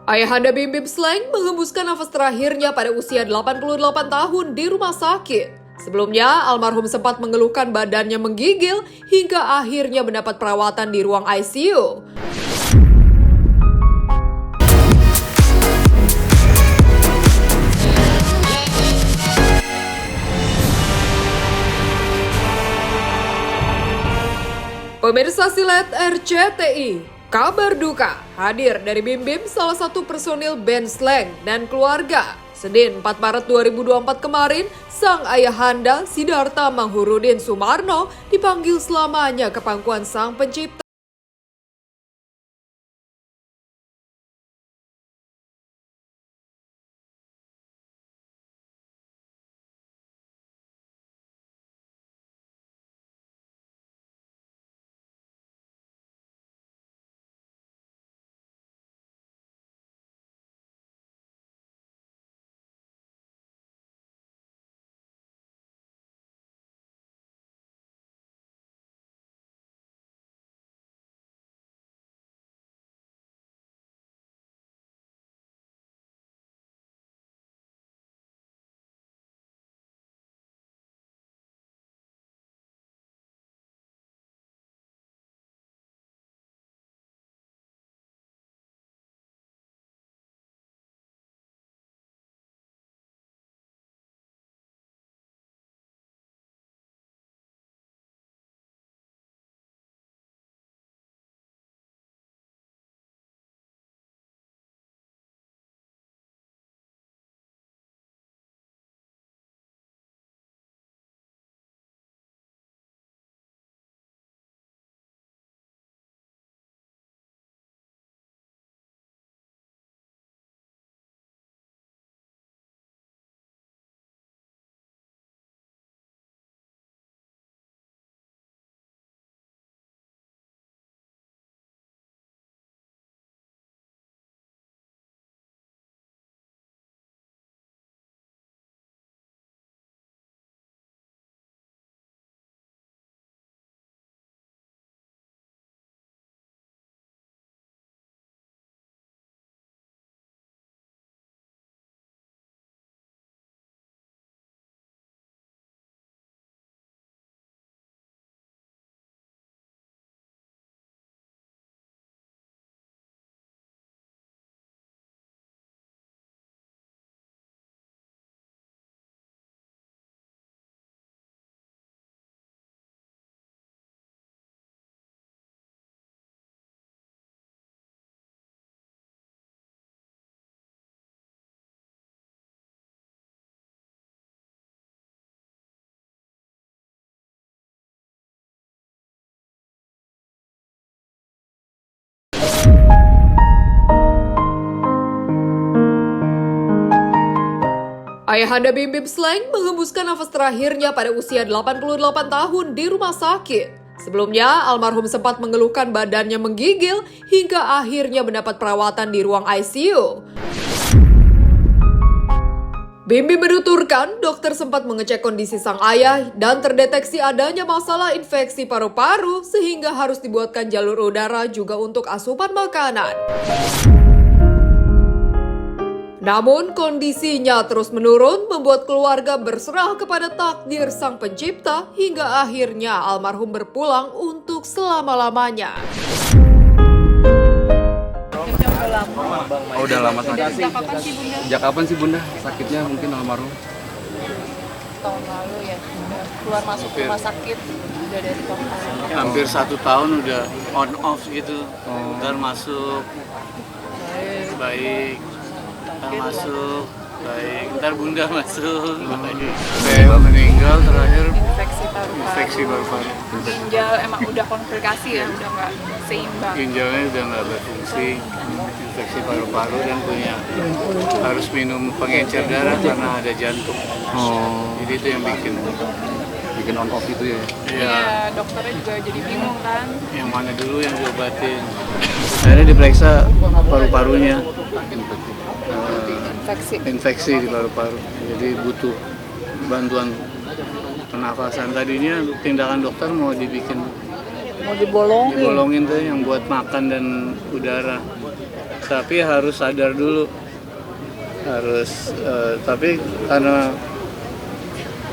Ayahanda Bim Bim Slank mengembuskan nafas terakhirnya pada usia 88 tahun di rumah sakit. Sebelumnya, almarhum sempat mengeluhkan badannya menggigil hingga akhirnya mendapat perawatan di ruang ICU. Pemirsa Silet RCTI, kabar duka hadir dari Bim Bim, salah satu personil band Slank dan keluarga. Senin 4 Maret 2024 kemarin, sang ayahanda Siddhartha Manghurudin Sumarno dipanggil selamanya ke pangkuan Sang Pencipta. Ayahanda Bim Bim Slank mengembuskan nafas terakhirnya pada usia 88 tahun di rumah sakit. Sebelumnya, almarhum sempat mengeluhkan badannya menggigil hingga akhirnya mendapat perawatan di ruang ICU. Bim Bim menuturkan dokter sempat mengecek kondisi sang ayah dan terdeteksi adanya masalah infeksi paru-paru sehingga harus dibuatkan jalur udara juga untuk asupan makanan. Namun kondisinya terus menurun membuat keluarga berserah kepada takdir Sang Pencipta hingga akhirnya almarhum berpulang untuk selama-lamanya. Oh, udah lama sakit. Sejak kapan sih Bunda? Sejak kapan sih Bunda sakitnya mungkin almarhum? Tahun lalu ya, udah keluar masuk rumah sakit, udah dari tahun lalu. Hampir 1 tahun udah on off gitu. Ntar masuk baik, ntar masuk baik, ntar Bunda masuk. Saya meninggal terakhir infeksi paru-paru. Ginjal emang udah komplikasi ya, udah nggak seimbang. Ginjalnya udah nggak berfungsi, infeksi paru-paru dan harus minum pengencer darah karena ada jantung. Jadi itu yang bikin On off itu ya? Iya. Dokternya juga jadi bingung kan. Yang mana dulu yang diobatin. Akhirnya diperiksa paru-parunya. Infeksi di paru-paru. Jadi butuh bantuan pernafasan. Tadinya tindakan dokter mau dibolongin tuh yang buat makan dan udara. tapi harus sadar dulu, tapi karena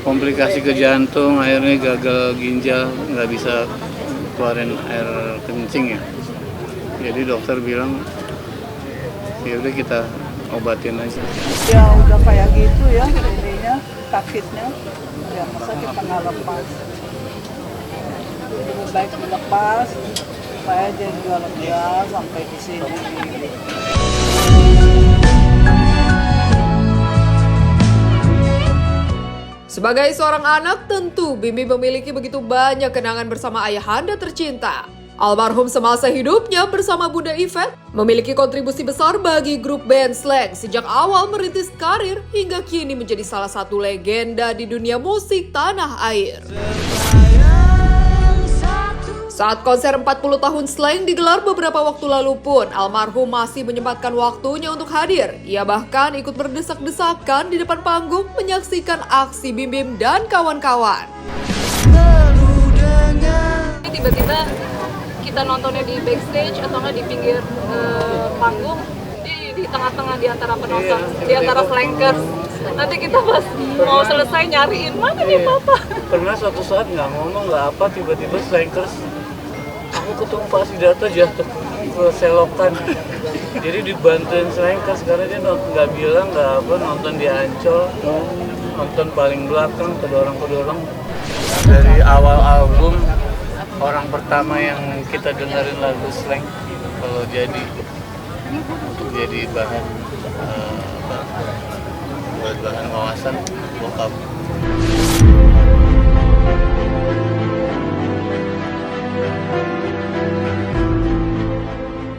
komplikasi ke jantung, akhirnya gagal ginjal, nggak bisa keluarin air kencing ya. Jadi dokter bilang, ya udah kita obatin aja. Ya udah kayak gitu ya ininya, sakitnya. Ya masa kita nggak lepas. Lebih baik dilepas, supaya dia juga lega sampai di sini. Sebagai seorang anak, tentu Bim Bim memiliki begitu banyak kenangan bersama ayahanda tercinta. Almarhum semasa hidupnya bersama Bunda Yvette memiliki kontribusi besar bagi grup band Slank sejak awal merintis karir hingga kini menjadi salah satu legenda di dunia musik tanah air. Saat konser 40 tahun Slank digelar beberapa waktu lalu pun, almarhum masih menyempatkan waktunya untuk hadir. Ia bahkan ikut berdesak-desakan di depan panggung menyaksikan aksi Bim Bim dan kawan-kawan. Tiba-tiba kita nontonnya di backstage atau nggak di pinggir panggung, di tengah-tengah di antara penonton, di antara flankers. Nanti kita pas mau selesai nyariin mana nih papa. Pernah suatu saat nggak ngomong nggak apa, tiba-tiba slankers, aku ketemu Pak Sidarto jatuh ke selokan. Jadi dibantuin slankers karena dia nggak bilang nggak apa, nonton di Ancol, nonton paling belakang, kedorong-kedorong. Dari awal album, orang pertama yang kita dengerin lagu Slank kalau jadi untuk jadi bahan buat bahan wawasan bokap.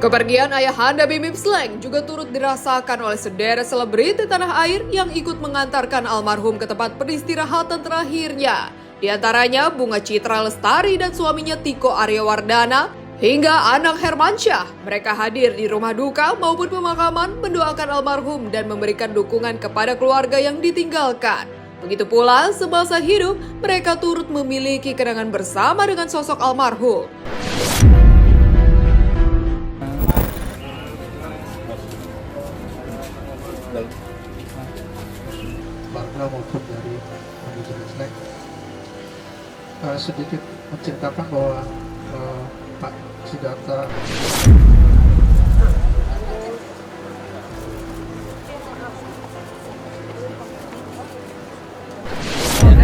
Kepergian ayahanda Bim Bim Slank juga turut dirasakan oleh sederet selebriti tanah air yang ikut mengantarkan almarhum ke tempat peristirahatan terakhirnya. Di antaranya Bunga Citra Lestari dan suaminya Tiko Aryawardana hingga anak Hermansyah. Mereka hadir di rumah duka maupun pemakaman mendoakan almarhum dan memberikan dukungan kepada keluarga yang ditinggalkan. Begitu pula semasa hidup mereka turut memiliki kenangan bersama dengan sosok almarhum. Bangga maupun dari manajemen Slank sedikit menceritakan bahwa Pak Sidarto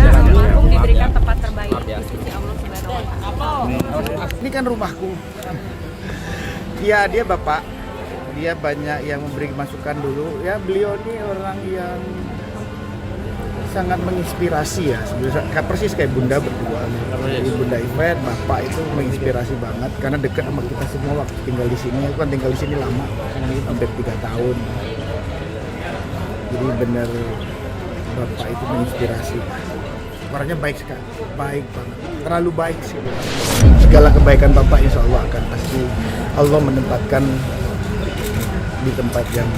Almarhum diberikan tempat terbaik di sisi Allah Subhanahu wa Ta'ala. Ini kan rumahku. Ya, dia bapak. Dia banyak yang memberi masukan dulu. Ya, beliau ini orang yang sangat menginspirasi ya. Sebenarnya persis kayak Bunda berdua. Jadi Bunda Yvette, bapak itu menginspirasi banget karena dekat sama kita semua waktu tinggal di sini. Aku kan tinggal di sini lama, hampir 3 tahun. Jadi benar bapak itu menginspirasi. Orangnya baik sekali, baik banget, terlalu baik sih. Segala kebaikan bapak insya Allah akan pasti Allah menempatkan di tempat yang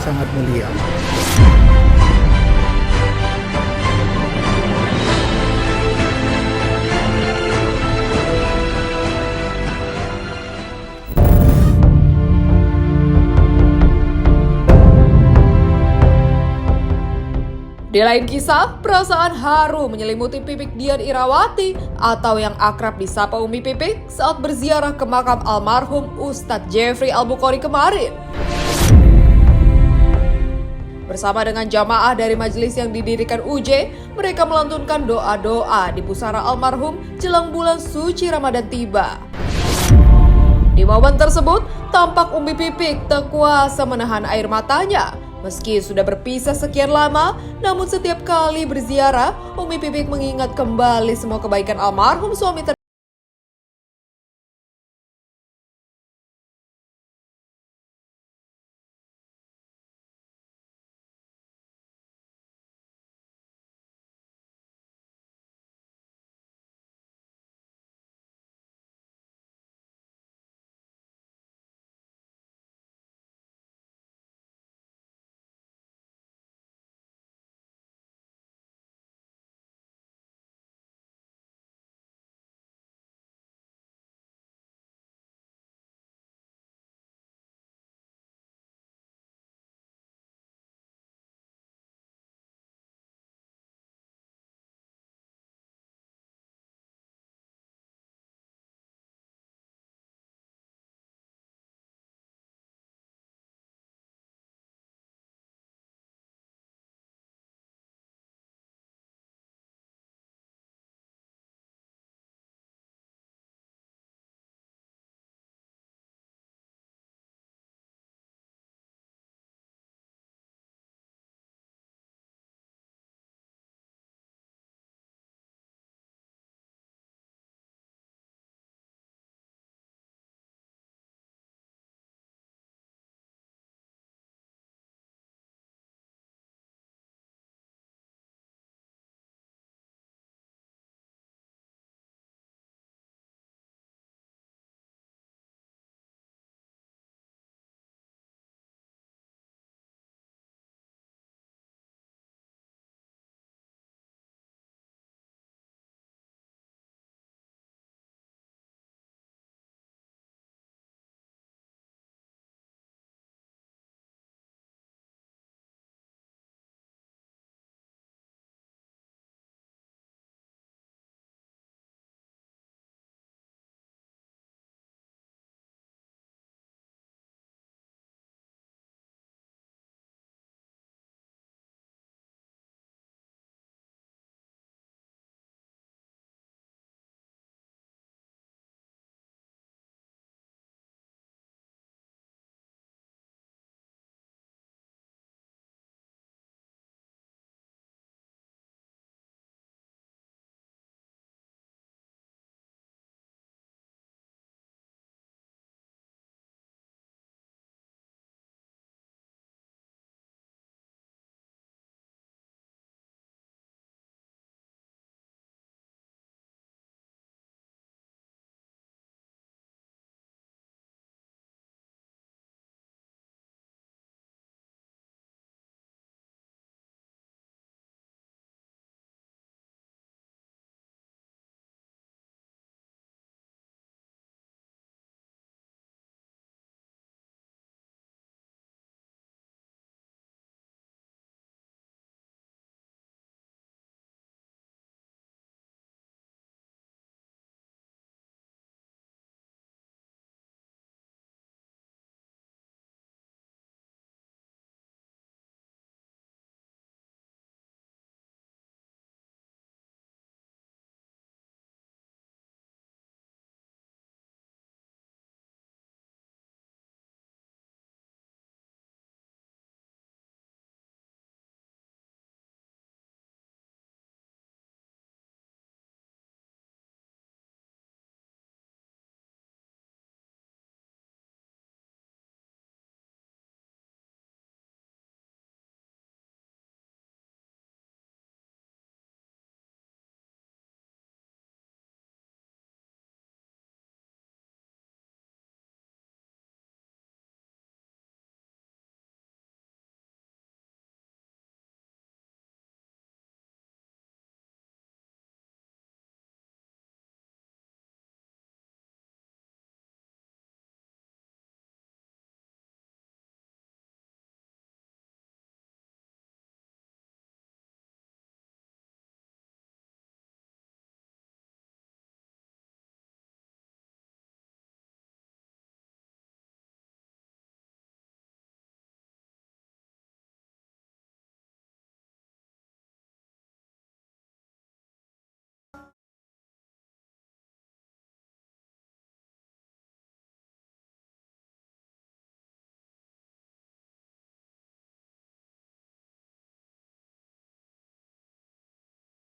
sangat mulia. Di lain kisah, perasaan haru menyelimuti Pipik Dian Irawati atau yang akrab disapa Umi Pipik saat berziarah ke makam almarhum Ustadz Jeffrey Al-Bukhari kemarin. Bersama dengan jamaah dari majelis yang didirikan UJ, mereka melantunkan doa-doa di pusara almarhum jelang bulan suci Ramadan tiba. Di momen tersebut, tampak Umi Pipik tak kuasa menahan air matanya. Meski sudah berpisah sekian lama, namun setiap kali berziarah, Umi Pipik mengingat kembali semua kebaikan almarhum suami